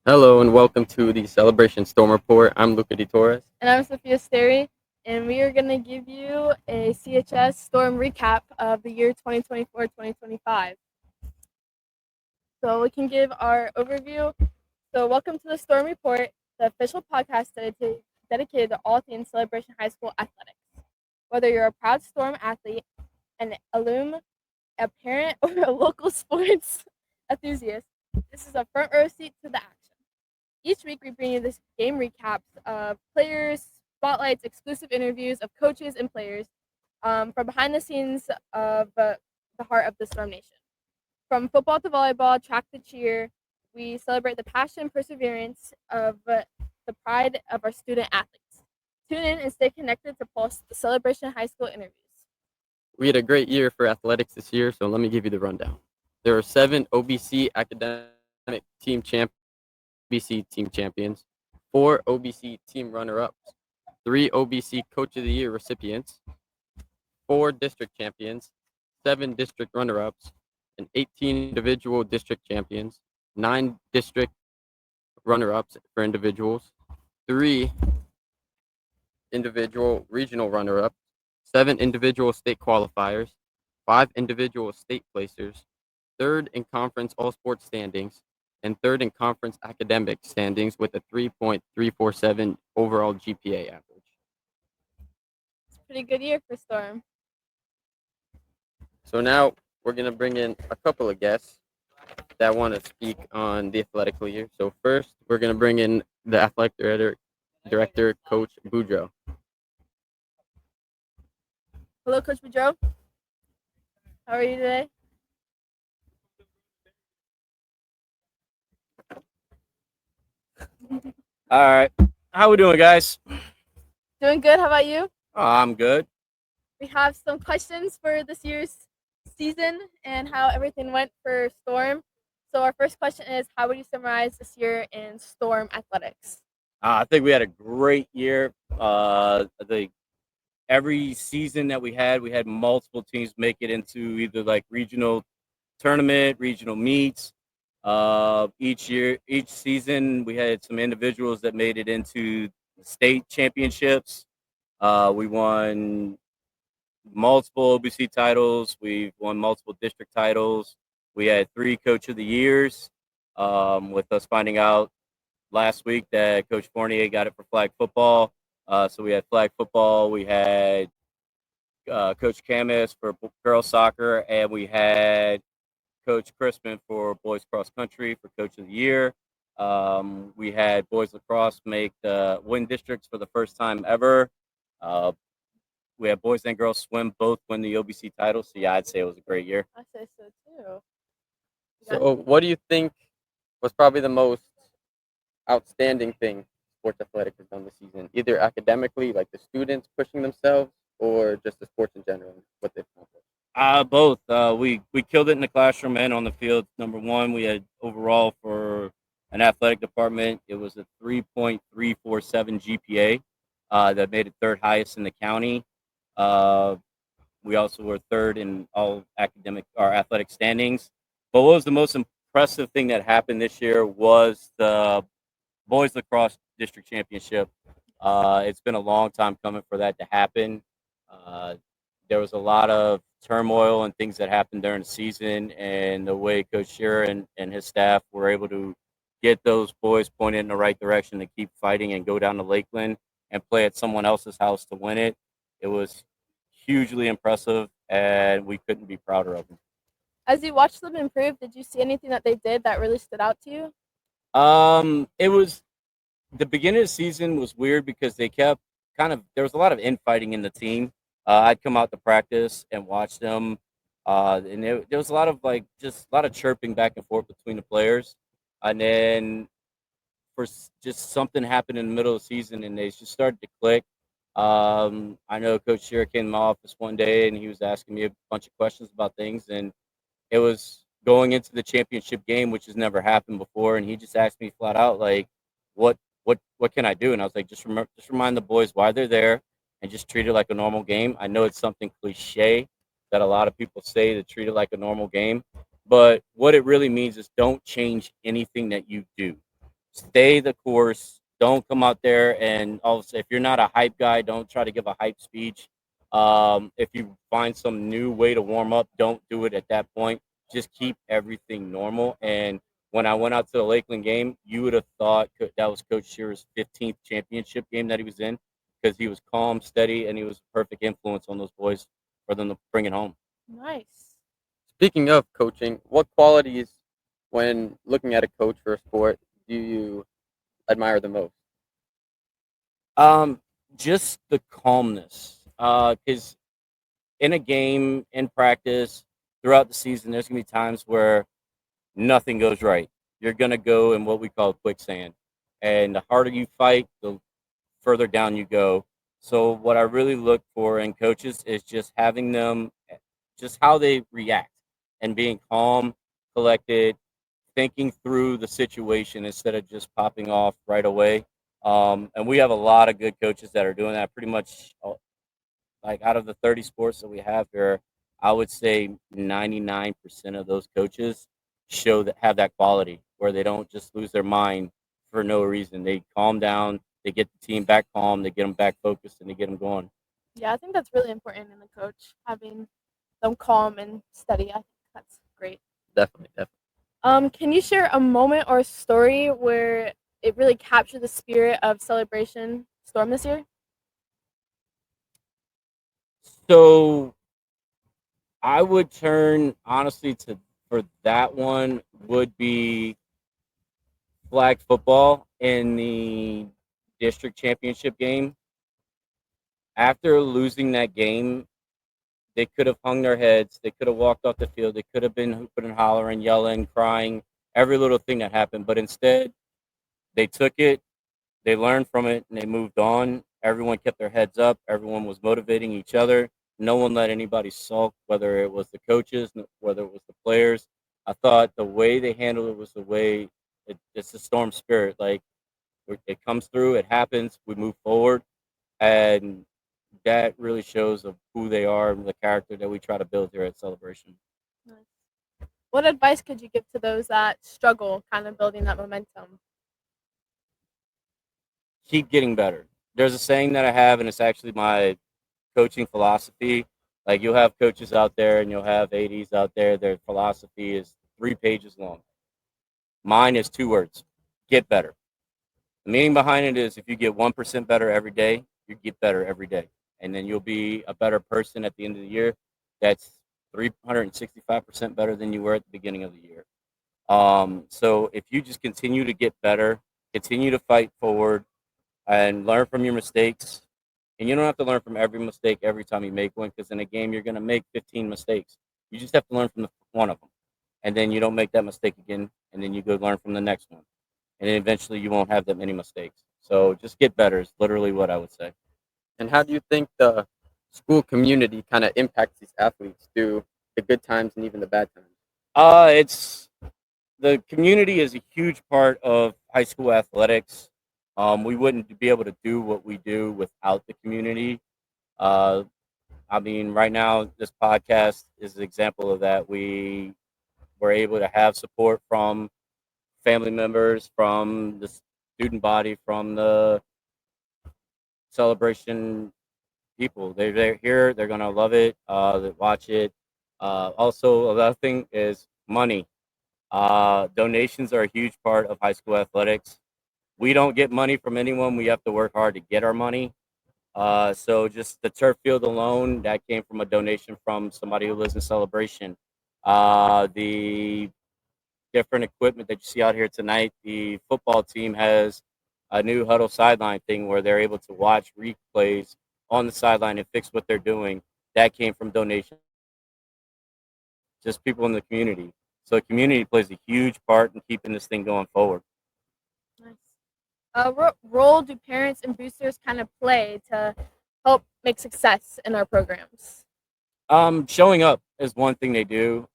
Hello and welcome to the Celebration Storm Report. I'm Luca Di Torres. And I'm Sophia Steri, and we are going to give you a CHS Storm recap of the year 2024-2025. So we can give our overview. So welcome to the Storm Report, the official podcast dedicated to all things Celebration High School athletics. Whether you're a proud Storm athlete, an alum, a parent, or a local sports enthusiast, this is a front row seat to the action. Each week, we bring you this game recaps of players, spotlights, exclusive interviews of coaches and players from behind the scenes of the heart of the Storm Nation. From football to volleyball, track to cheer, we celebrate the passion, perseverance of the pride of our student athletes. Tune in and stay connected to Pulse, the Celebration High School interviews. We had a great year for athletics this year, so let me give you the rundown. There are 7 OBC academic team OBC team champions, 4 OBC team runner-ups, 3 OBC Coach of the Year recipients, 4 district champions, 7 district runner-ups, and 18 individual district champions, 9 district runner-ups for individuals, 3 individual regional runner-ups, 7 individual state qualifiers, 5 individual state placers, third in conference all sports standings, and third in conference academic standings with a 3.347 overall GPA average. It's a pretty good year for Storm. So now we're going to bring in a couple of guests that want to speak on the athletic year. So first, we're going to bring in the athletic director Coach Boudreaux. Hello, Coach Boudreaux. How are you today? All right. How we doing, guys? Doing good. How about you? I'm good. We have some questions for this year's season and how everything went for Storm. So our first question is, how would you summarize this year in Storm athletics? I think we had a great year. Every season that we had multiple teams make it into either like regional tournament, regional meets. Each season, we had some individuals that made it into state championships. We won multiple OBC titles. We've won multiple district titles. We had 3 Coach of the Years. With us finding out last week that Coach Fournier got it for flag football. So we had flag football. We had Coach Camus for girls soccer, and we had Coach Crispin for boys cross country for Coach of the Year. We had boys lacrosse make the win districts for the first time ever. We had boys and girls swim both win the OBC title. So yeah, I'd say it was a great year. I say so too. So what do you think was probably the most outstanding thing sports athletics has done this season? Either academically, like the students pushing themselves, or just the sports in general, what they've accomplished? Both. We killed it in the classroom and on the field. Number one, we had overall for an athletic department, it was a 3.347 GPA that made it third highest in the county. We also were third in all athletic standings. But what was the most impressive thing that happened this year was the boys lacrosse district championship. It's been a long time coming for that to happen. There was a lot of turmoil and things that happened during the season, and the way Coach Shearer and his staff were able to get those boys pointed in the right direction to keep fighting and go down to Lakeland and play at someone else's house to win it. It was hugely impressive, and we couldn't be prouder of them. As you watched them improve, did you see anything that they did that really stood out to you? It was the beginning of the season was weird because they kept there was a lot of infighting in the team. I'd come out to practice and watch them, and there was a lot of just a lot of chirping back and forth between the players, and then just something happened in the middle of the season and they just started to click. I know Coach Shearer came in my office one day and he was asking me a bunch of questions about things, and it was going into the championship game, which has never happened before, and he just asked me flat out like, what can I do? And I was like, just remind the boys why they're there, and just treat it like a normal game. I know it's something cliche that a lot of people say, to treat it like a normal game, but what it really means is don't change anything that you do. stay the course. Don't come out there and also, if you're not a hype guy, don't try to give a hype speech. If you find some new way to warm up, don't do it at that point. Just keep everything normal. And when I went out to the Lakeland game, you would have thought that was Coach Shearer's 15th championship game that he was in, because he was calm, steady, and he was a perfect influence on those boys for them to bring it home. Nice. Speaking of coaching, what qualities, when looking at a coach for a sport, do you admire the most? Just the calmness. Because in a game, in practice, throughout the season, there's gonna be times where nothing goes right. You're gonna go in what we call quicksand, and the harder you fight, the further down you go. So what I really look for in coaches is just having them, just how they react, and being calm, collected, thinking through the situation instead of just popping off right away. And we have a lot of good coaches that are doing that. Pretty much, like out of the 30 sports that we have here, I would say 99% of those coaches show that have that quality where they don't just lose their mind for no reason. They calm down, they get the team back calm, they get them back focused, and they get them going. Yeah, I think that's really important in a coach, having them calm and steady. I think that's great. Definitely, definitely. Can you share a moment or a story where it really captured the spirit of Celebration Storm this year? So I would turn honestly to, for that one, would be flag football in the district championship game. After losing that game, they could have hung their heads. They could have walked off the field. They could have been hooping and hollering, yelling, crying, every little thing that happened. But instead, they took it, they learned from it, and they moved on. Everyone kept their heads up. Everyone was motivating each other. No one let anybody sulk, whether it was the coaches, whether it was the players. I thought the way they handled it was the way it's the Storm spirit. Like, it comes through, it happens, we move forward, and that really shows of who they are and the character that we try to build here at Celebration. Nice. What advice could you give to those that struggle kind of building that momentum? Keep getting better. There's a saying that I have, and it's actually my coaching philosophy. Like, you'll have coaches out there and you'll have ADs out there, their philosophy is 3 pages long. Mine is 2 words: get better. The meaning behind it is, if you get 1% better every day, you get better every day. And then you'll be a better person at the end of the year. That's 365% better than you were at the beginning of the year. So if you just continue to get better, continue to fight forward, and learn from your mistakes. And you don't have to learn from every mistake every time you make one, because in a game, you're going to make 15 mistakes. You just have to learn from one of them. And then you don't make that mistake again. And then you go learn from the next one. And then eventually you won't have that many mistakes. So just get better is literally what I would say. And how do you think the school community kind of impacts these athletes through the good times and even the bad times? It's the community is a huge part of high school athletics. We wouldn't be able to do what we do without the community. Uh, I mean, right now, this podcast is an example of that. We were able to have support from family members, from the student body, from the Celebration people. They're here. They're gonna love it. They watch it. Also, another thing is money. Donations are a huge part of high school athletics. We don't get money from anyone. We have to work hard to get our money. So just the turf field alone, that came from a donation from somebody who lives in Celebration. The different equipment that you see out here tonight, the football team has a new huddle sideline thing where they're able to watch replays on the sideline and fix what they're doing. That came from donations, just people in the community. So the community plays a huge part in keeping this thing going forward. Nice. What role do parents and boosters kind of play to help make success in our programs? Showing up is one thing they do.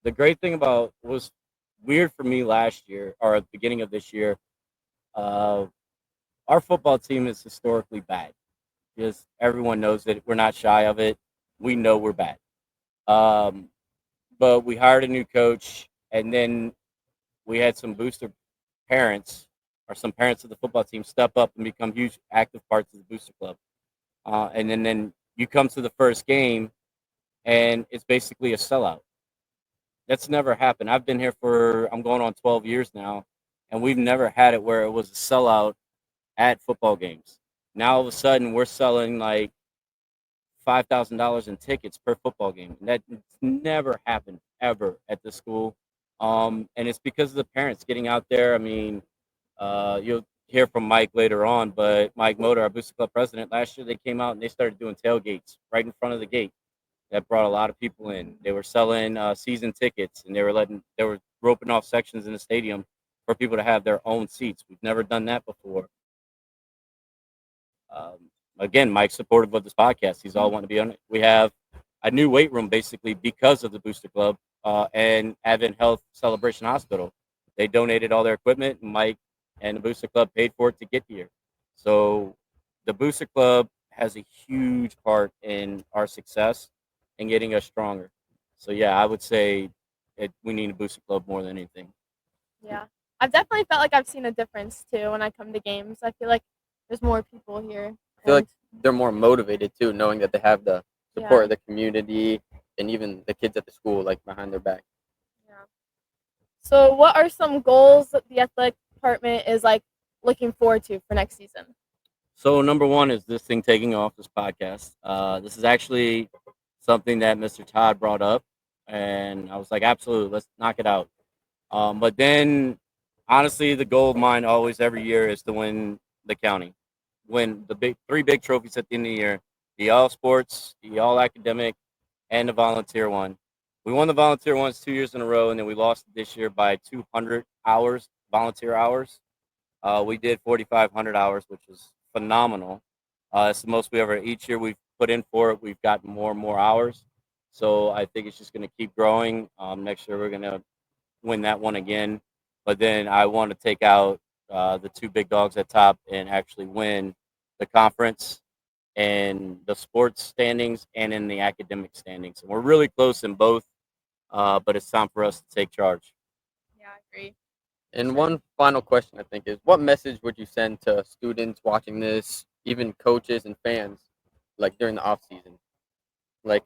The great thing about was weird for me last year, or at the beginning of this year, our football team is historically bad. Just everyone knows that we're not shy of it. We know we're bad. Um, but we hired a new coach, and then we had some booster parents or some parents of the football team step up and become huge active parts of the Booster Club. And then you come to the first game and it's basically a sellout. That's never happened. I've been here I'm going on 12 years now, and we've never had it where it was a sellout at football games. Now all of a sudden we're selling like $5,000 in tickets per football game. And that never happened ever at the school. And it's because of the parents getting out there. I mean, you'll hear from Mike later on, but Mike Motor, our Booster Club president, last year they came out and they started doing tailgates right in front of the gate. That brought a lot of people in. They were selling season tickets, and they were roping off sections in the stadium for people to have their own seats. We've never done that before. Again, Mike's supportive of this podcast. He's all wanting to be on it. We have a new weight room basically because of the Booster Club and Advent Health Celebration Hospital. They donated all their equipment, and Mike and the Booster Club paid for it to get here. So the Booster Club has a huge part in our success and getting us stronger. So yeah, I would say we need a Booster Club more than anything. Yeah, I've definitely felt like I've seen a difference too when I come to games. I feel like there's more people here. I feel like they're more motivated too, knowing that they have the support Yeah. of the community and even the kids at the school, like behind their back. Yeah. So, what are some goals that the athletic department is like looking forward to for next season? So number one is this thing taking off, this podcast. This is actually something that Mr. Todd brought up, and I was like, absolutely, let's knock it out. But then, honestly, the goal of mine always every year is to win the county, win the three big trophies at the end of the year: the all sports, the all academic, and the volunteer one. We won the volunteer ones 2 years in a row, and then we lost this year by 200 hours, volunteer hours. We did 4,500 hours, which was phenomenal. It's the most we ever. Each year we've put in for it, we've gotten more and more hours. So I think it's just going to keep growing. Next year we're going to win that one again. But then I want to take out the two big dogs at top and actually win the conference and the sports standings and in the academic standings. And we're really close in both, but it's time for us to take charge. Yeah, I agree. And one final question, I think, is what message would you send to students watching this, even coaches and fans, like during the off season? Like,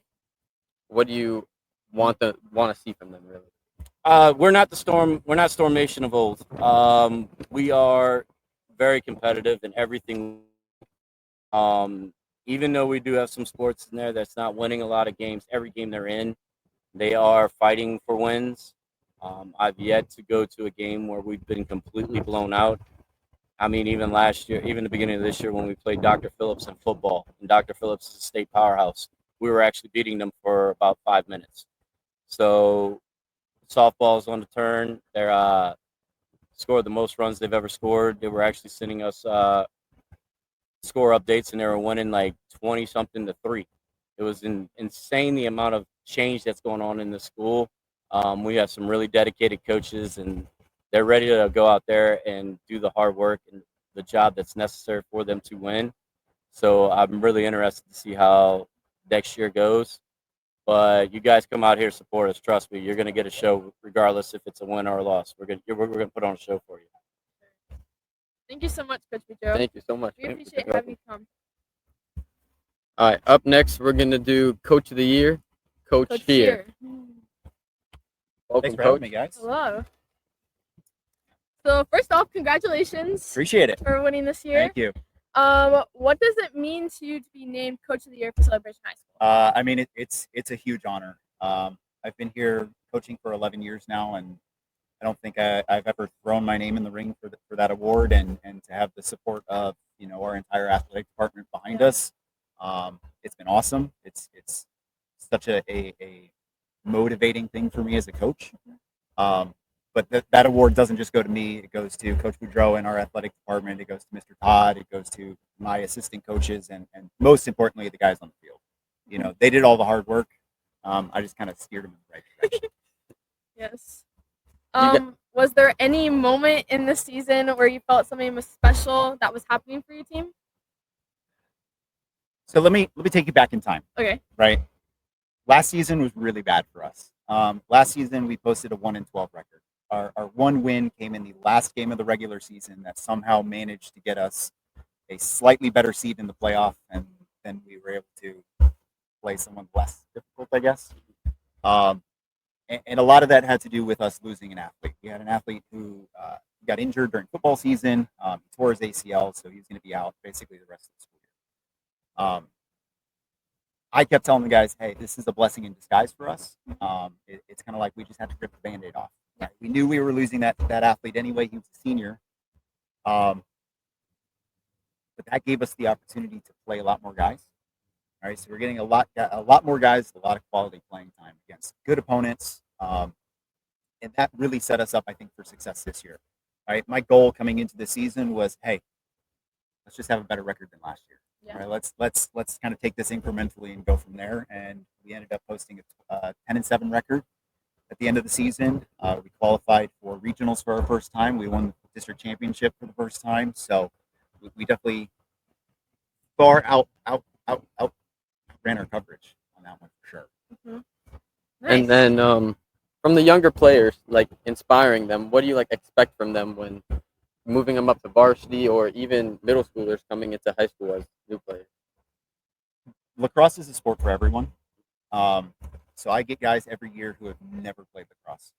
what do you want to see from them, really? We're not the Storm. We're not Storm Nation of old. We are very competitive in everything. Even though we do have some sports in there that's not winning a lot of games, every game they're in, they are fighting for wins. I've yet to go to a game where we've been completely blown out. I mean, even last year, even the beginning of this year when we played Dr. Phillips in football, and Dr. Phillips is a state powerhouse, we were actually beating them for about 5 minutes. So softball's on the turn. They're scored the most runs they've ever scored. They were actually sending us score updates, and they were winning like 20 something to 3. It was insane the amount of change that's going on in the school. We have some really dedicated coaches, and they're ready to go out there and do the hard work and the job that's necessary for them to win. So I'm really interested to see how next year goes. But you guys come out here, support us. Trust me, you're going to get a show regardless if it's a win or a loss. We're going to put on a show for you. Thank you so much, Coach Pedro. Thank you so much. We Thank you. appreciate having you come. All right, up next, we're going to do Coach of the Year, Coach Shear. Welcome, Thanks for Coach. having me, guys. Hello. So first off, congratulations Appreciate it. for winning this year. Thank you. What does it mean to you to be named Coach of the Year for Celebration High School? I mean, it's a huge honor. I've been here coaching for 11 years now, and I don't think I've ever thrown my name in the ring for that award, and to have the support of our entire athletic department behind us. It's been awesome. It's such a motivating thing for me as a coach. But that award doesn't just go to me. It goes to Coach Boudreau and our athletic department. It goes to Mr. Todd. It goes to my assistant coaches, and most importantly, the guys on the field. They did all the hard work. I just kind of steered them in the right direction. Yes. got- Was there any moment in the season where you felt something was special that was happening for your team? So let me take you back in time. Okay. Right. Last season was really bad for us. Last season we posted a 1-12 record. our one win came in the last game of the regular season that somehow managed to get us a slightly better seed in the playoff, and then we were able to play someone less difficult, I guess. And a lot of that had to do with us losing an athlete. We had an athlete who got injured during football season. He tore his ACL, so he's going to be out basically the rest of the school year. I kept telling the guys, hey, this is a blessing in disguise for us. It's kind of like we just had to rip the Band-Aid off. Right? We knew we were losing that athlete anyway. He was a senior. But that gave us the opportunity to play a lot more guys. All right, so we're getting a lot more guys, a lot of quality playing time against good opponents. And that really set us up, I think, for success this year. All right, my goal coming into the season was, hey, let's just have a better record than last year. Yeah. All right, let's kind of take this incrementally and go from there. And we ended up posting a 10-7 record at the end of the season. We qualified for regionals for our first time. We won the district championship for the first time. So we definitely far out ran our coverage on that one for sure. Mm-hmm. And then from the younger players, like inspiring them, what do you like expect from them when moving them up to varsity, or even middle schoolers coming into high school as new players? Lacrosse is a sport for everyone. So I get guys every year who have never played lacrosse.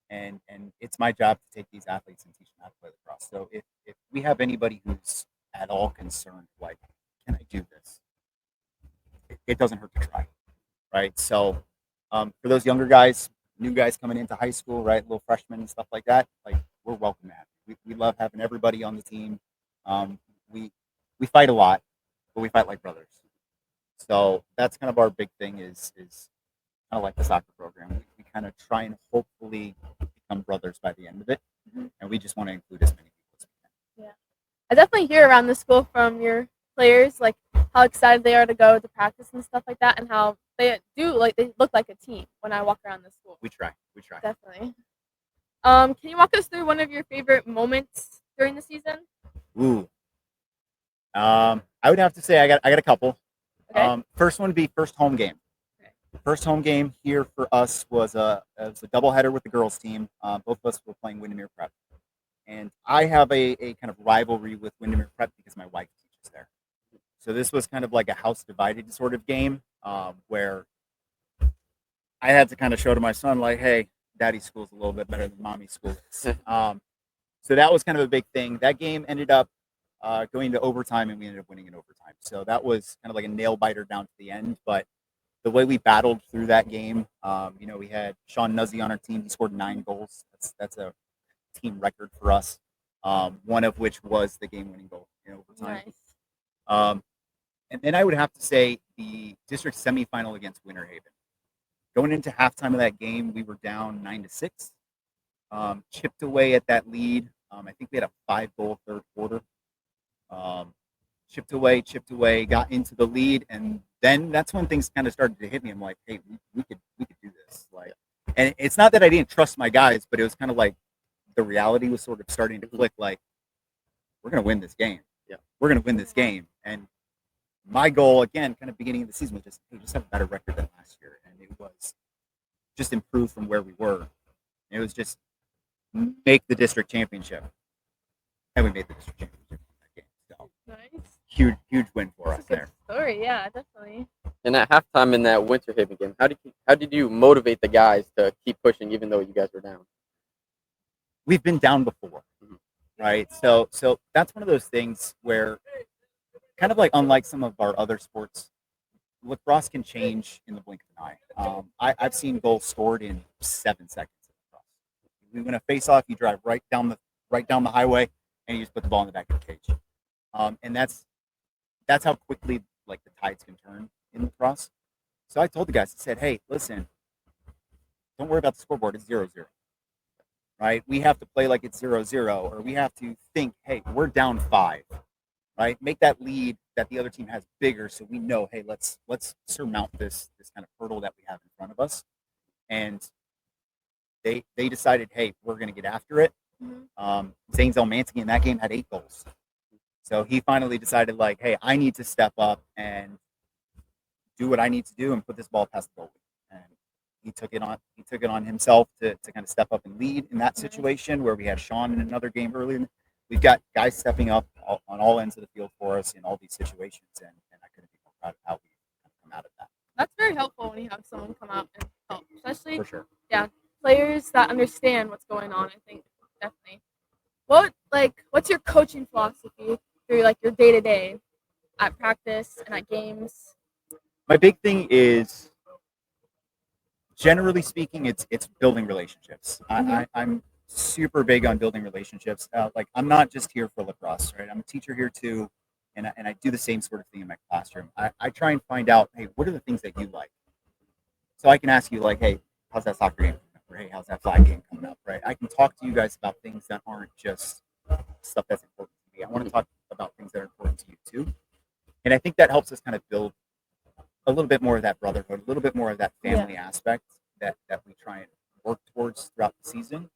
And it's my job to take these athletes and teach them how to play lacrosse. So if we have anybody who's at all concerned, like, can I do this? It doesn't hurt to try, right? So for those younger guys, new guys coming into high school, right, little freshmen and stuff like that, like, we're welcome to have. We love having everybody on the team. We fight a lot, but we fight like brothers. So that's kind of our big thing is kind of like the soccer program. We kind of try and hopefully become brothers by the end of it, and we just want to include as many people as we can. Yeah, I definitely hear around the school from your players, like how excited they are to go to practice and stuff like that, and how they look like a team when I walk around the school. We try. Definitely. Can you walk us through one of your favorite moments during the season? Ooh. I would have to say I got a couple. Okay. First one would be first home game. Okay. First home game here for us was a doubleheader with the girls team. Both of us were playing Windermere Prep, and I have a kind of rivalry with Windermere Prep because my wife teaches there. So this was kind of like a house divided sort of game where I had to kind of show to my son, like, hey, daddy's school is a little bit better than mommy's school is. So that was kind of a big thing. That game ended up going to overtime, and we ended up winning in overtime. So that was kind of like a nail biter down to the end. But the way we battled through that game, we had Sean Nuzzy on our team. He scored 9 goals. That's a team record for us. One of which was the game-winning goal in overtime. Nice. And then I would have to say the district semifinal against Winter Haven. Going into halftime of that game, we were down 9-6. Chipped away at that lead. I think we had a 5-goal third quarter. Chipped away, got into the lead, and then that's when things kind of started to hit me. I'm like, hey, we could do this. Like, and it's not that I didn't trust my guys, but it was kind of like the reality was sort of starting to click. Like, we're gonna win this game. Yeah, we're gonna win this game. And my goal, again, kind of beginning of the season, was just have a better record than last year, and it was just improve from where we were. It was just make the district championship, and we made the district championship in that game. So Nice. huge win for us That's a there. good story. Yeah, definitely. And at halftime in that Winter Haven game, how did you motivate the guys to keep pushing even though you guys were down? We've been down before, right? So that's one of those things where, kind of like unlike some of our other sports, lacrosse can change in the blink of an eye. I've seen goals scored in 7 seconds. We win a face-off, you drive right down the highway, and you just put the ball in the back of the cage. And that's how quickly like the tides can turn in lacrosse. So I told the guys, I said, hey, listen, don't worry about the scoreboard. It's 0-0. Right? We have to play like it's 0-0, or we have to think, hey, we're down 5. Right? Make that lead that the other team has bigger, so we know, hey, let's surmount this kind of hurdle that we have in front of us. And they decided, hey, we're going to get after it. Zane Zelmansky in that game had 8 goals. So he finally decided, like, hey, I need to step up and do what I need to do and put this ball past the goalie. And he took it on himself to kind of step up and lead in that Nice. situation where we had Sean in another game earlier. We've got guys stepping up on all ends of the field for us in all these situations, and I couldn't be more proud of how we come out of that That's very helpful when you have someone come out and help, especially for sure. players that understand what's going on. I think definitely. What's your coaching philosophy through like your day to day at practice and at games? My big thing is, generally speaking, it's building relationships. I'm super big on building relationships. Like, I'm not just here for lacrosse, right? I'm a teacher here too, and I do the same sort of thing in my classroom. I try and find out, hey, what are the things that you like? So I can ask you, like, hey, how's that soccer game coming up? Or, hey, how's that flag game coming up? Right? I can talk to you guys about things that aren't just stuff that's important to me. I want to talk about things that are important to you too, and I think that helps us kind of build a little bit more of that brotherhood, a little bit more of that family aspect that we try and work towards throughout the season.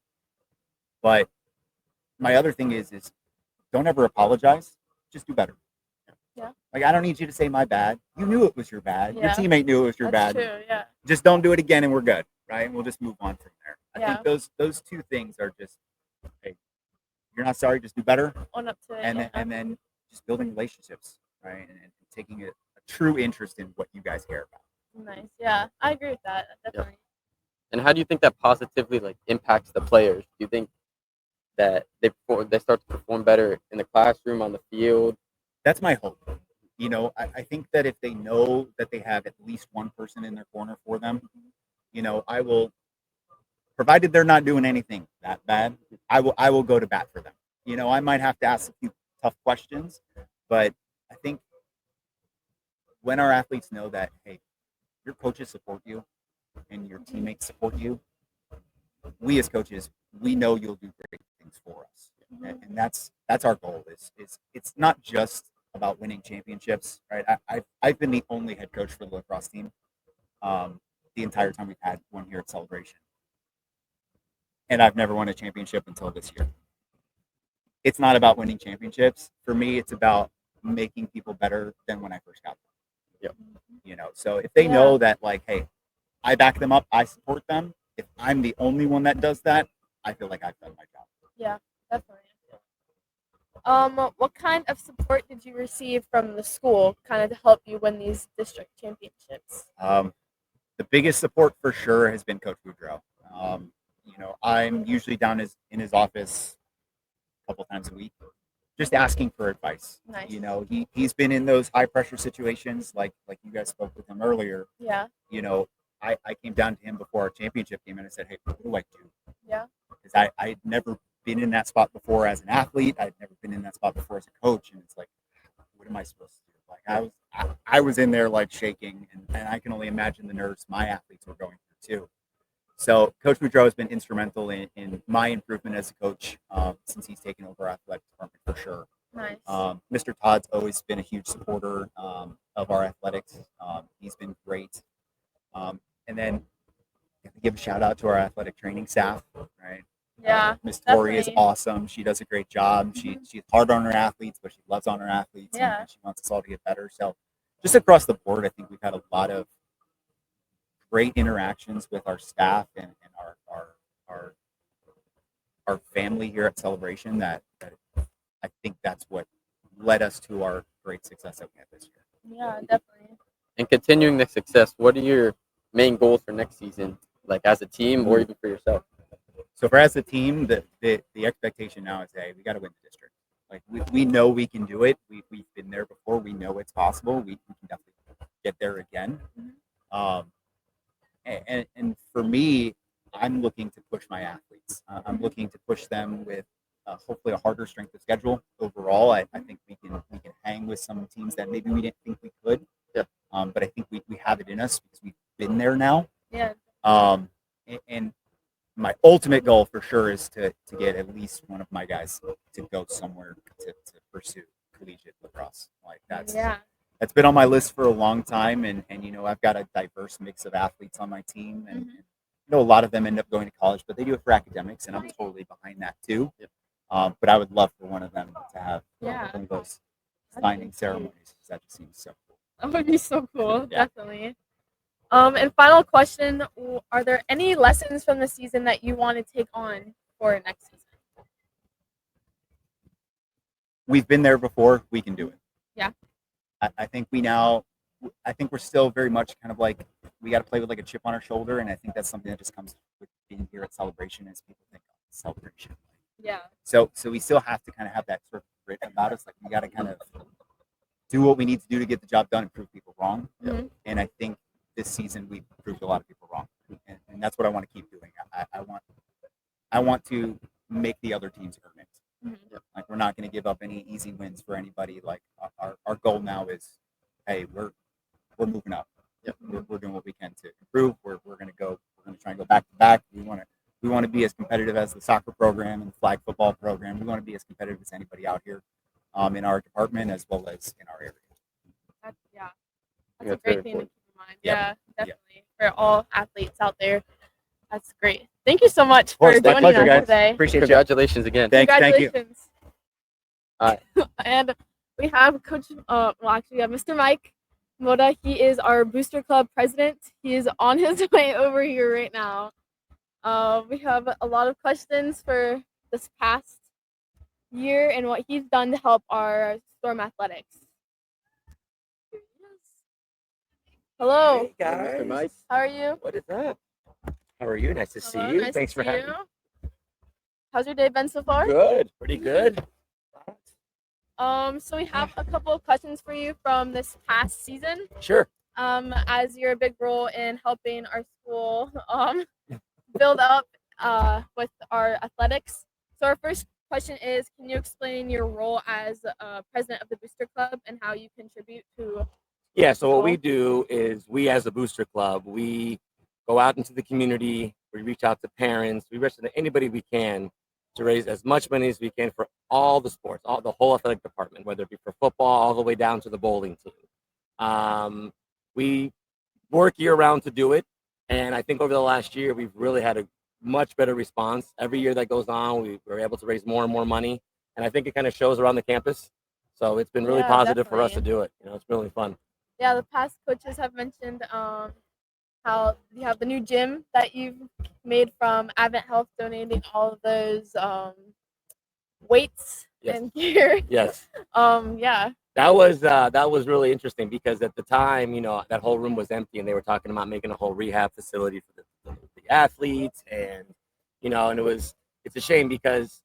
But my other thing is don't ever apologize. Just do better. Yeah. Like, I don't need you to say my bad. You knew it was your bad. Your Yeah. teammate knew it was your That's bad. true. Yeah. Just don't do it again, and we're good, right? And we'll just move on from there. I Yeah. think those two things are just, hey, you're not sorry, just do better, Own up to it. and yeah. then just building relationships, right? And taking a true interest in what you guys care about. Nice. Yeah, I agree with that. Definitely. And how do you think that positively like impacts the players? Do you think that they start to perform better in the classroom, on the field? That's my hope. You know, I think that if they know that they have at least one person in their corner for them, you know, I will, provided they're not doing anything that bad, I will go to bat for them. You know, I might have to ask a few tough questions, but I think when our athletes know that, hey, your coaches support you and your teammates support you, we as coaches, we know you'll do great things for us. And that's our goal. Is it's not just about winning championships, right? I've been the only head coach for the lacrosse team the entire time we've had one here at Celebration, and I've never won a championship until this year. It's not about winning championships for me. It's about making people better than when I first got them. Yep. You know, so if they know that, like, hey, I back them up, I support them. If I'm the only one that does that, I feel like I've done my job. Yeah, definitely. What kind of support did you receive from the school, kind of to help you win these district championships? The biggest support for sure has been Coach Boudreau. You know, I'm usually down in his office a couple times a week, just asking for advice. Nice. You know, he's been in those high pressure situations, like you guys spoke with him earlier. Yeah. You know, I came down to him before our championship game and I said, hey, what do I do? Yeah. Because I'd never been in that spot before as an athlete. I'd never been in that spot before as a coach. And it's like, what am I supposed to do? Like, I was in there like shaking, and I can only imagine the nerves my athletes were going through too. So Coach Boudreau has been instrumental in my improvement as a coach since he's taken over our athletic department for sure. Nice. Mr. Todd's always been a huge supporter of our athletics. He's been great. And then give a shout out to our athletic training staff, right? Yeah. Miss Tori is definitely. awesome. She does a great job. She's hard on her athletes, but she loves on her athletes. Yeah. And she wants us all to get better. So just across the board, I think we've had a lot of great interactions with our staff and our family here at Celebration that I think that's what led us to our great success that we had this year. Yeah, definitely. And continuing the success, what are your main goals for next season, like as a team or even for yourself? So for as a team, the expectation now is, hey, we got to win the district. Like we know we can do it. We've been there before. We know it's possible. We can definitely get there again. And for me, I'm looking to push my athletes. I'm looking to push them with hopefully a harder strength of schedule overall. I think we can hang with some teams that maybe we didn't think we could. Yeah. But I think we have it in us because we've been there now. Yeah. And my ultimate goal for sure is to get at least one of my guys to go somewhere to pursue collegiate lacrosse. Like that's been on my list for a long time, and you know, I've got a diverse mix of athletes on my team, and you know, a lot of them end up going to college, but they do it for academics, and I'm totally behind that too. Yep. But I would love for one of them to have Yeah. one of those That'd be signing great. ceremonies, because that just seems so cool. That would be so cool. Yeah. Definitely. And final question: are there any lessons from the season that you want to take on for next season? We've been there before. We can do it. Yeah. I think we're still very much kind of like we got to play with like a chip on our shoulder, and I think that's something that just comes with being here at Celebration, as people think oh, Celebration. Yeah. So we still have to kind of have that sort of grit about us. Like we got to kind of do what we need to do to get the job done and prove people wrong. Mhm. And I think this season we proved a lot of people wrong, and that's what I want to keep doing. I want to make the other teams earn it. Mhm. Like we're not going to give up any easy wins for anybody. Like our goal now is, hey, we're moving up. Yep. We're doing what we can to improve. We're going to try and go back to back. We want to be as competitive as the soccer program and the flag football program. We want to be as competitive as anybody out here in our department as well as in our area. That's a That's great very thing to important. keep in mind. Yep. Yeah, Yep. definitely for all athletes out there. That's great. Thank you so much course, for my joining pleasure, us guys. today. Appreciate you. Congratulations again. Thank you. Congratulations. All right. And we have Coach. Well, actually, we have Mr. Mike Moda. He is our Booster Club president. He is on his way over here right now. We have a lot of questions for this past year and what he's done to help our Storm Athletics. Hello. Hey guys, Mr. Mike. How are you? what is up? How are you? Nice to see Hello, you. nice Thanks to for see having me. you. How's your day been so far? Good, pretty good. So we have a couple of questions for you from this past season. Sure. As you're a big role in helping our school build up with our athletics. So our first question is, can you explain your role as president of the Booster Club and how you contribute to? Yeah, so what we Cool. do is we as a booster club, we go out into the community, we reach out to parents, we reach out to anybody we can to raise as much money as we can for all the sports, all the whole athletic department, whether it be for football all the way down to the bowling team. We work year round to do it, and I think over the last year we've really had a much better response. Every year that goes on, we're able to raise more and more money, and I think it kind of shows around the campus. So it's been really Yeah, positive for us to definitely. do it. You know, it's really fun. Yeah, the past coaches have mentioned how you have the new gym that you've made from Advent Health, donating all of those weights Yes. and gear. Yes. Yeah. That was really interesting because at the time, you know, that whole room was empty and they were talking about making a whole rehab facility for the athletes, and you know, and it's a shame because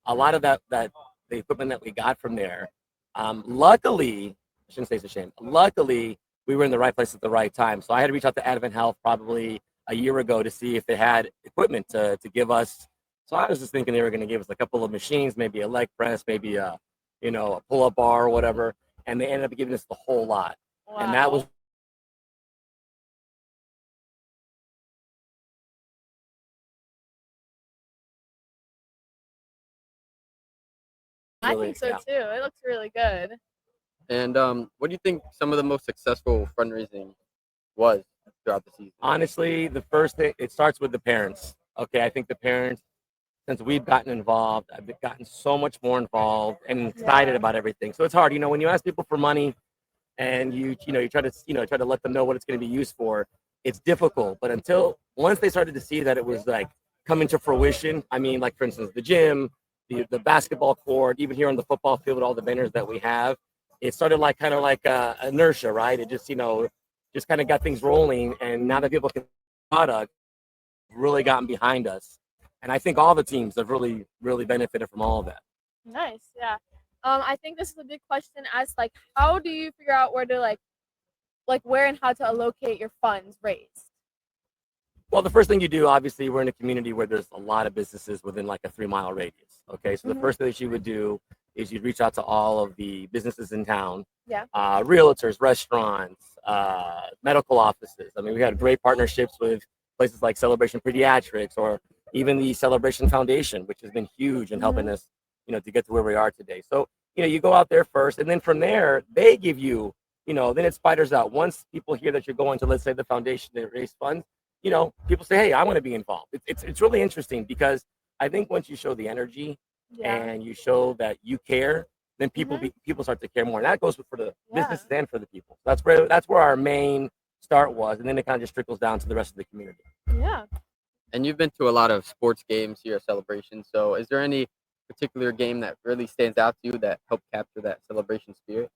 a lot of that the equipment that we got from there, luckily, I shouldn't say it's a shame. Luckily, we were in the right place at the right time. So I had to reach out to Advent Health probably a year ago to see if they had equipment to give us. So I was just thinking they were going to give us a couple of machines, maybe a leg press, maybe a pull-up bar or whatever, and they ended up giving us the whole lot. Wow. And that was I really, think so yeah. too. It looks really good. And what do you think some of the most successful fundraising was throughout the season? Honestly, the first thing, it starts with the parents. Okay, I think the parents, since we've gotten involved, I've gotten so much more involved and excited Yeah. about everything. So it's hard, when you ask people for money and you try to let them know what it's going to be used for, it's difficult. But once they started to see that it was like coming to fruition, I mean, like for instance, the gym, the basketball court, even here on the football field with all the banners that we have, it started like kind of like inertia, right? It just just kind of got things rolling, and now that people can product really gotten behind us, and I think all the teams have really benefited from all of that. Nice. Yeah. I think this is a big question as like, how do you figure out where to like where and how to allocate your funds raised? Well, the first thing you do, obviously, we're in a community where there's a lot of businesses within like a 3-mile radius. Okay, so the Mhm. first thing that you would do is you'd reach out to all of the businesses in town, Yeah. Realtors, restaurants, medical offices. I mean, we had great partnerships with places like Celebration Pediatrics or even the Celebration Foundation, which has been huge in helping us, to get to where we are today. So, you go out there first, and then from there, they give you, then it spiders out. Once people hear that you're going to, let's say, the foundation to raise funds, people say, hey, I want to be involved. It's really interesting because I think once you show the energy Yeah. and you show that you care, then people start to care more. And that goes for the Yeah. businesses and for the people. That's where our main start was, and then it kind of just trickles down to the rest of the community. Yeah. And you've been to a lot of sports games here at Celebration. So is there any particular game that really stands out to you that helped capture that celebration spirit?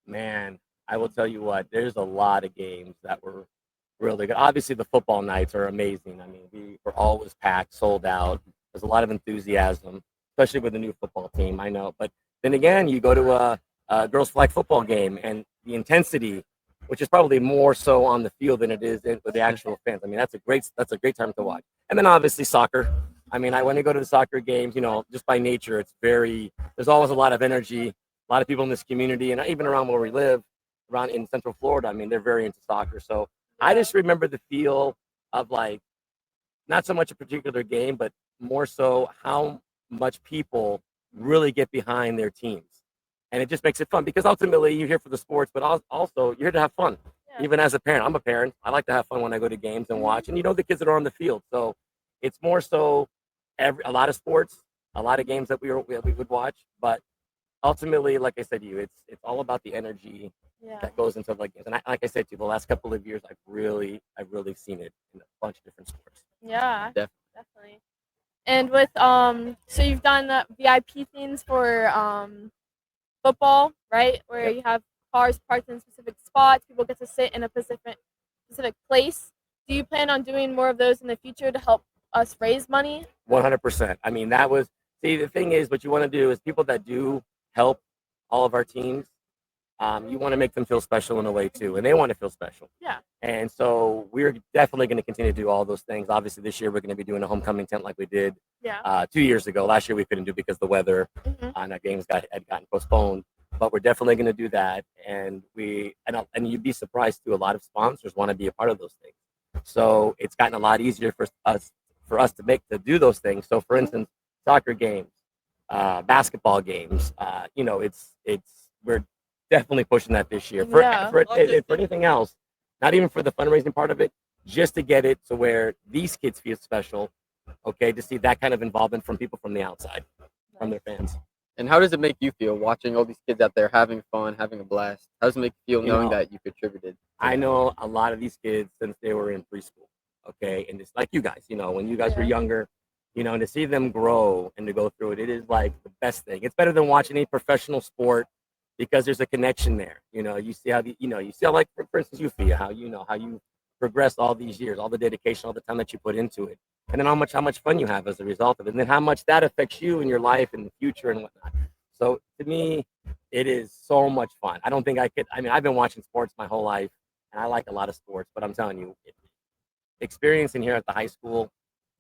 Man, I will tell you what, there's a lot of games that were really good. Obviously, the football nights are amazing. I mean, we were always packed, sold out. There's a lot of enthusiasm, especially with the new football team. I know, but then again, you go to a girls' flag football game, and the intensity, which is probably more so on the field than it is with the actual fans. I mean, that's a great time to watch. And then obviously soccer. I mean, when you go to the soccer games, just by nature, there's always a lot of energy, a lot of people in this community, and even around where we live, around in Central Florida. I mean, they're very into soccer. So I just remember the feel of like, not so much a particular game, but more so how much people really get behind their teams. And it just makes it fun because ultimately you're here for the sports, but also you're here to have fun. Yeah. Even as a parent, I'm a parent. I like to have fun when I go to games and watch, and the kids that are on the field. So it's more so a lot of sports, a lot of games that we would watch, but ultimately, like I said to you, it's all about the energy Yeah. that goes into like games. And like I said to you, the last couple of years, I've really seen it in a bunch of different sports. Yeah. Def- Definitely. And with so you've done the VIP things for football, right? Where Yep. you have cars parked in specific spots, people get to sit in a specific place. Do you plan on doing more of those in the future to help us raise money? 100%. I mean, the thing is, what you want to do is people that do help all of our teams, you want to make them feel special in a way too, and they want to feel special. Yeah. And so we're definitely going to continue to do all those things. Obviously, this year we're going to be doing a homecoming tent like we did Yeah. 2 years ago. Last year we couldn't do because of the weather, Mhm. and our games had gotten postponed. But we're definitely going to do that, and you'd be surprised too. A lot of sponsors want to be a part of those things. So it's gotten a lot easier for us to do those things. So for instance, soccer games, basketball games, we're definitely pushing that this year. Yeah. For anything else, not even for the fundraising part of it, just to get it to where these kids feel special. Okay, to see that kind of involvement from people from the outside, from their fans. And how does it make you feel watching all these kids out there having fun, having a blast? How does it make you feel knowing that you contributed? I know a lot of these kids since they were in preschool. Okay, and it's like you guys, when you guys were younger, and to see them grow and to go through it, it is like the best thing. It's better than watching a professional sport because there's a connection there. You see how like for instance, you feel how you progressed all these years, all the dedication, all the time that you put into it, and then how much fun you have as a result of it, and then how much that affects you in your life in the future and whatnot. So to me, it is so much fun. I don't think I could. I mean, I've been watching sports my whole life, and I like a lot of sports, but I'm telling you, experiencing here at the high school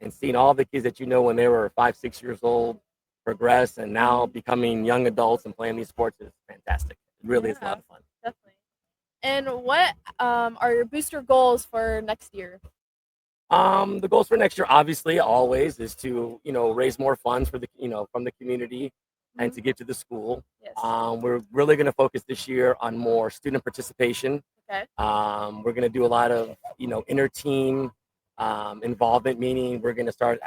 and seeing all the kids that when they were 5, 6 years old progress and now becoming young adults and playing these sports is fantastic. It really is a lot of fun. Definitely. And what are your booster goals for next year? The goals for next year, obviously, always is to raise more funds for the from the community and to give to the school. Yes. We're really going to focus this year on more student participation. Okay. We're going to do a lot of inter team involvement, meaning we're going to start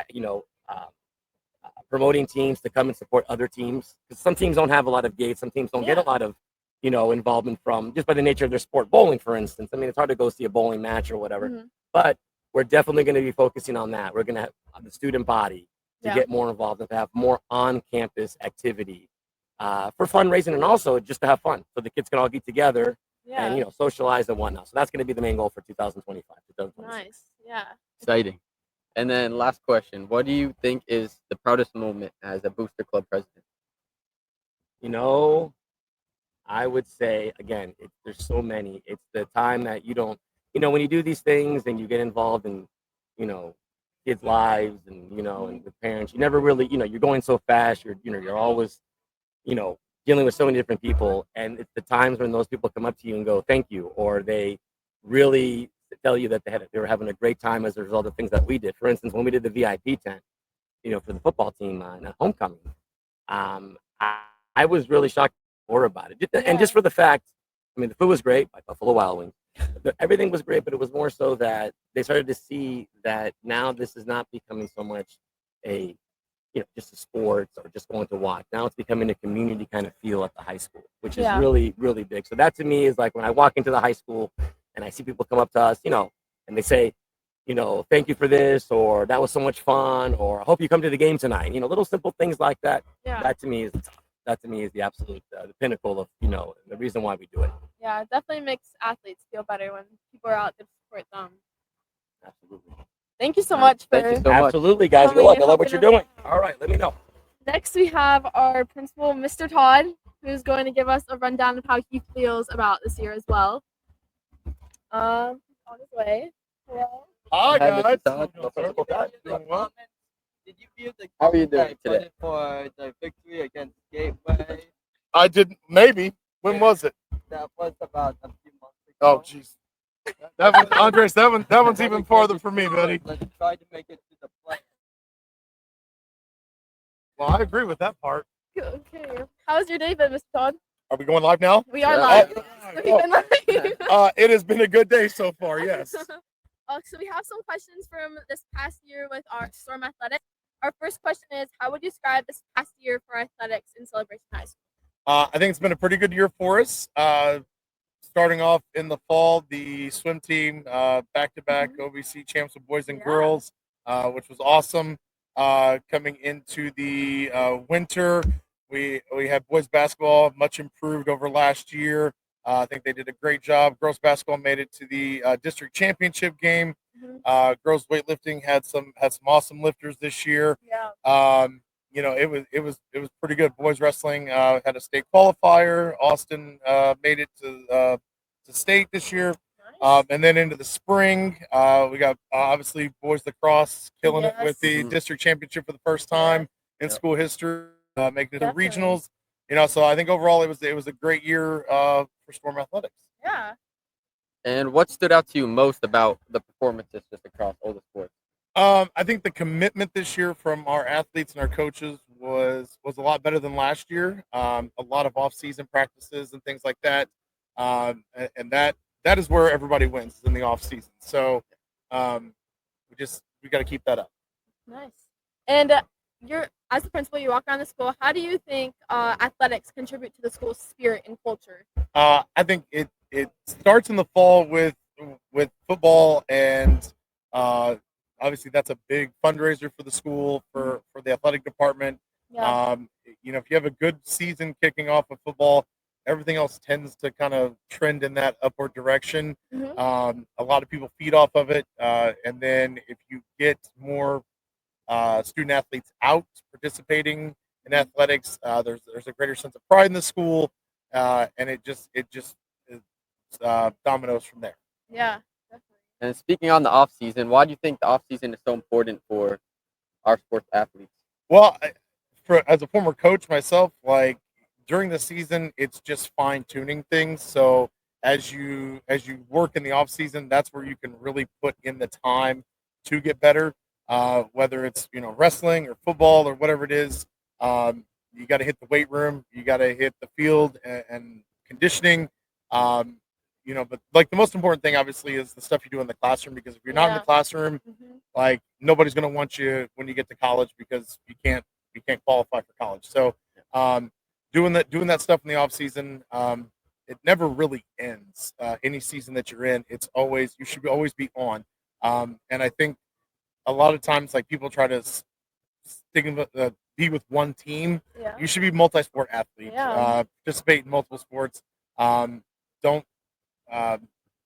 promoting teams to come and support other teams, because some teams don't have a lot of gates, some teams don't get a lot of involvement from just by the nature of their sport. Bowling, for instance, I mean, it's hard to go see a bowling match or whatever, but we're definitely going to be focusing on that. We're going to have the student body to get more involved and to have more on-campus activity for fundraising, and also just to have fun so the kids can all get together and socialize and whatnot. So that's going to be the main goal for 2025, 2026. Nice. Yeah. Exciting. And then last question, what do you think is the proudest moment as a Booster Club president? I would say, again, there's so many. It's the time that you don't, when you do these things and you get involved in, kids' lives and, and with parents, you never really, you're going so fast. You're always, dealing with so many different people. And it's the times when those people come up to you and go, thank you, or they really tell you that they were having a great time as a result of things that we did. For instance, when we did the VIP tent, for the football team at homecoming, I was really shocked about it. And just for the fact, I mean, the food was great by Buffalo Wild Wings. Everything was great, but it was more so that they started to see that now this is not becoming so much a, just a sports or just going to watch. Now it's becoming a community kind of feel at the high school, which is really, really big. So that to me is like when I walk into the high school and I see people come up to us, and they say, thank you for this, or that was so much fun, or I hope you come to the game tonight. Little simple things like that. Yeah. That to me is the top. That to me is the absolute the pinnacle of the reason why we do it. Yeah, it definitely makes athletes feel better when people are out there to support them. Absolutely. Thank you so much for. Thank you so much. Absolutely, guys. Good Coming luck. and I love what helping you're us doing. out. All right, let me know. Next, we have our principal, Mr. Todd, who's going to give us a rundown of how he feels about this year as well. On his way. Hello. Hi, Hi, Mr. guys. Todd. No principal Todd. Doing well. Did you feel the How are you doing that today? voted for the victory against Gateway? I did maybe. When was it? That was about a few months ago. Oh, jeez. That one, Andres. That one's even farther for me, buddy. Let's try to make it to the play. Well, I agree with that part. Okay. How's your day been, Mr. Todd? Are we going live now? We are Yeah. live. Oh, We've been live. it has been a good day so far. Yes. So we have some questions from this past year with our Storm Athletics. Our first question is, how would you describe this past year for athletics in Celebration High School? I think it's been a pretty good year for us. Starting off in the fall, the swim team back-to-back OVC champs with boys and Yeah. girls, which was awesome. Coming into the winter, we had boys basketball much improved over last year. I think they did a great job. Girls basketball made it to the district championship game. Mhm. Girls weightlifting had some awesome lifters this year. Yeah. It was pretty good. Boys wrestling had a state qualifier. Austin made it to state this year. Nice. And then into the spring, we got obviously boys lacrosse killing it with the Yes. district championship for the first time in Yep. school history, making it to Definitely. regionals. So I think overall it was a great year for Storm Athletics. Yeah. And what stood out to you most about the performances just across all the sports? I think the commitment this year from our athletes and our coaches was a lot better than last year. A lot of off-season practices and things like that, and that is where everybody wins, is in the off-season. So we got to keep that up. Nice. And you're as the principal, you walk around the school. How do you think athletics contribute to the school's spirit and culture? I think it starts in the fall with football, and obviously that's a big fundraiser for the school for the athletic department. Yeah. If you have a good season kicking off with football, everything else tends to kind of trend in that upward direction. Mhm. A lot of people feed off of it, and then if you get more student athletes out participating in athletics, there's a greater sense of pride in the school, and it just dominoes from there. Yeah. Definitely. And speaking on the off season, why do you think the off season is so important for our sports athletes? Well, as a former coach myself, like during the season, it's just fine tuning things. So as you work in the off season, that's where you can really put in the time to get better. Whether it's wrestling or football or whatever it is, you got to hit the weight room, you got to hit the field and conditioning. But like the most important thing, obviously, is the stuff you do in the classroom. Because if you're not in the Yeah. classroom, Mhm. like nobody's going to want you when you get to college, because you can't qualify for college. So doing that stuff in the off season, it never really ends. Any season that you're in, you should always be on. And I think a lot of times, like, people try to be with one team. Yeah. You should be multi-sport athlete. Yeah. Participate in multiple sports. Don't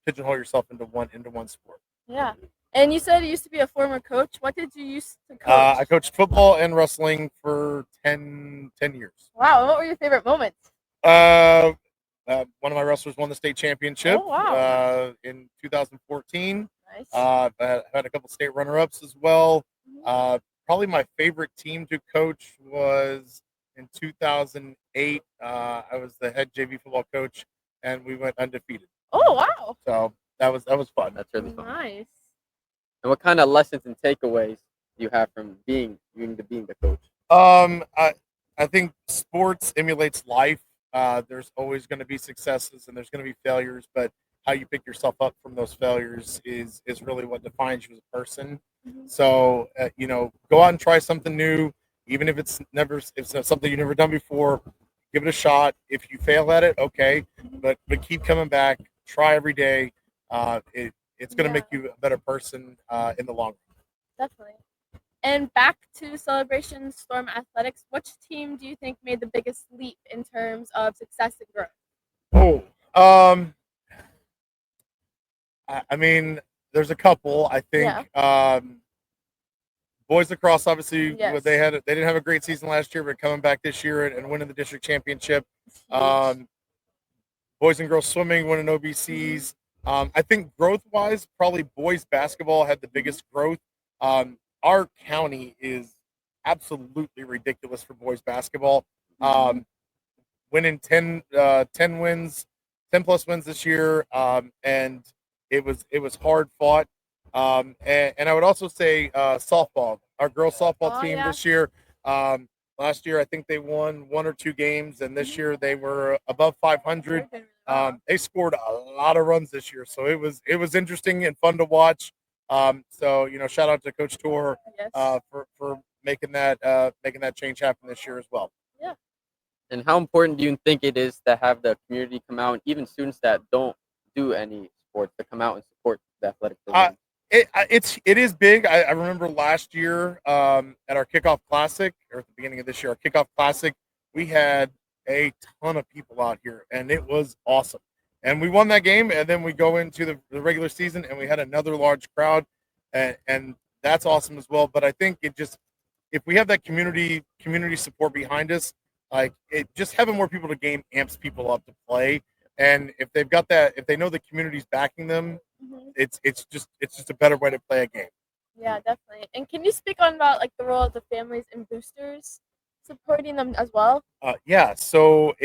pigeonhole yourself into one sport. Yeah. And you said you used to be a former coach. What did you used to coach? I coached football and wrestling for 10 years. Wow. What were your favorite moments? One of my wrestlers won the state championship Oh, wow. in 2014. Nice. I had a couple state runner-ups as well. Mhm. Probably my favorite team to coach was in 2008. I was the head JV football coach, and we went undefeated. Oh, wow. So that was fun. That's really fun. Nice. And what kind of lessons and takeaways do you have from being the coach? I think sports emulates life. There's always going to be successes and there's going to be failures, but how you pick yourself up from those failures is really what defines you as a person. Mhm. So go out and try something new, even if it's something you've never done before. Give it a shot. If you fail at it, okay, but keep coming back. Try every day. it's going to make you a better person in the long run. Definitely. And back to Celebration Storm Athletics, which team do you think made the biggest leap in terms of success and growth? I mean, there's a couple. I think boys lacrosse, obviously, Yes. they didn't have a great season last year, but coming back this year and winning the district championship. Huge. Boys and girls swimming winning OBCs. I think growth-wise, probably boys basketball had the biggest growth. Our county is absolutely ridiculous for boys basketball. Winning 10 wins, 10 plus wins this year, and it was hard fought. And I would also say softball. Our girls softball team this year. Last year, I think they won 1 or 2 games, and this year they were above 500. They scored a lot of runs this year, so it was interesting and fun to watch. So shout out to Coach Tor for making that change happen this year as well. Yeah. And how important do you think it is to have the community come out, and even students that don't do any sports, to come out and support the athletic program? It is big. I remember last year at our kickoff classic, or at the beginning of this year, our kickoff classic, we had a ton of people out here, and it was awesome. And we won that game, and then we go into the regular season, and we had another large crowd, and that's awesome as well. But I think if we have that community support behind us, like just having more people to game amps people up to play. And if they've got that, if they know the community's backing them, it's just a better way to play a game. Yeah, definitely. And can you speak on about like the role of the families and boosters supporting them as well? Yeah. So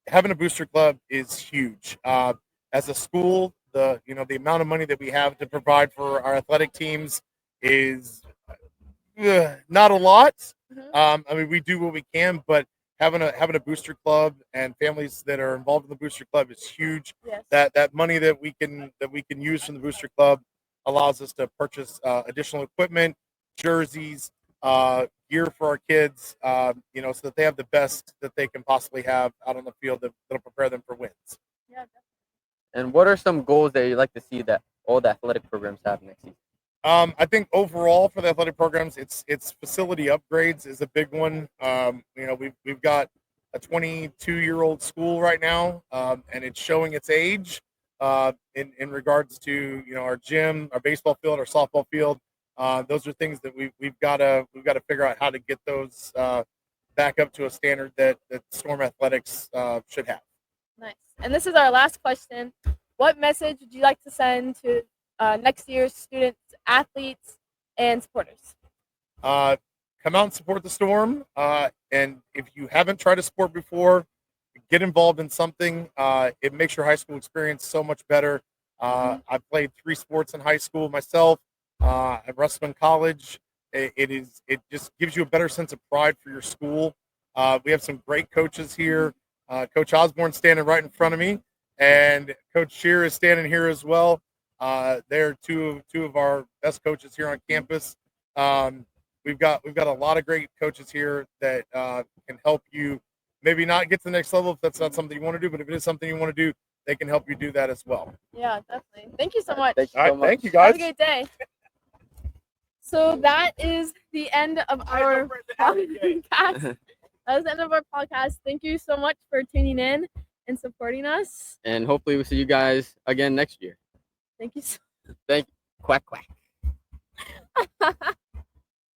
having a booster club is huge. As a school, the amount of money that we have to provide for our athletic teams is not a lot. I mean, we do what we can, but having a booster club and families that are involved in the booster club is huge. Yes. That money that we can use from the booster club allows us to purchase additional equipment, jerseys, gear for our kids, so that they have the best that they can possibly have out on the field that'll prepare them for wins. Yeah, definitely. And what are some goals that you'd like to see that all the athletic programs have next season? I think overall for the athletic programs, it's facility upgrades is a big one. We've got a 22-year-old school right now, and it's showing its age in regards to our gym, our baseball field, our softball field. Those are things that we've got to figure out how to get those back up to a standard that Storm Athletics should have. Nice. And this is our last question. What message would you like to send to next year's students, athletes, and supporters? Come out and support the Storm. And if you haven't tried a sport before, get involved in something. It makes your high school experience so much better. I played 3 sports in high school myself. At Russell College, it just gives you a better sense of pride for your school. We have some great coaches here. Coach Osborne standing right in front of me, and Coach Shear is standing here as well. They're two of our best coaches here on campus. We've got a lot of great coaches here that can help you maybe not get to the next level if that's not something you want to do, but if it is something you want to do, they can help you do that as well. Yeah, definitely. Thank you so much. Thank you All so right, much. thank you guys. Have a great day. So that is the end of our podcast. That was the end of our podcast. Thank you so much for tuning in and supporting us. And hopefully we'll see you guys again next year. Thank you so Quack, quack.